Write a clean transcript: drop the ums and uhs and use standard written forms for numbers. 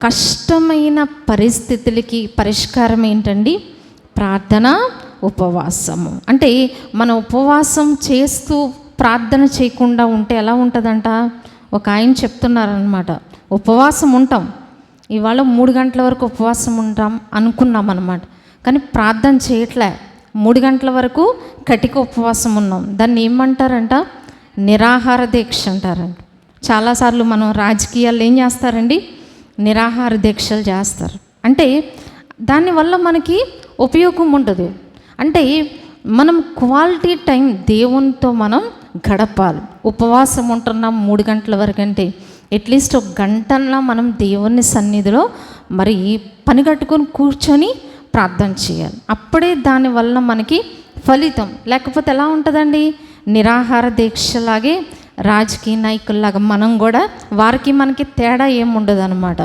కష్టమైన పరిస్థితులకి పరిష్కారం ఏంటండి? ప్రార్థన, ఉపవాసము. అంటే మనం ఉపవాసం చేస్తూ ప్రార్థన చేయకుండా ఉంటే ఎలా ఉంటుందంట? ఒక ఆయన చెప్తున్నారనమాట, ఉపవాసం ఉంటాం, ఇవాళ 3 గంటల వరకు ఉపవాసం ఉంటాం అనుకున్నాం అనమాట, కానీ ప్రార్థన చేయట్లే. 3 గంటల వరకు కటిక ఉపవాసం ఉన్నాం. దాన్ని ఏమంటారంట? నిరాహార దీక్ష అంటారంట. చాలాసార్లు మనం రాజకీయాల్లో ఏం చేస్తారండి? నిరాహార దీక్షలు చేస్తారు. అంటే దానివల్ల మనకి ఉపయోగం ఉండదు. అంటే మనం క్వాలిటీ టైం దేవునితో మనం గడపాలి. ఉపవాసం ఉంటున్నాం 3 గంటల వరకు అంటే అట్లీస్ట్ 1 గంటన్నా మనం దేవుని సన్నిధిలో మరి పని కట్టుకొని కూర్చొని ప్రార్థన చేయాలి. అప్పుడే దానివల్ల మనకి ఫలితం. లేకపోతే ఎలా ఉంటుందండి? నిరాహార దీక్షలాగే రాజకీయ నాయకుల్లాగా మనం కూడా వారికి మనకి తేడా ఏముండదు అనమాట.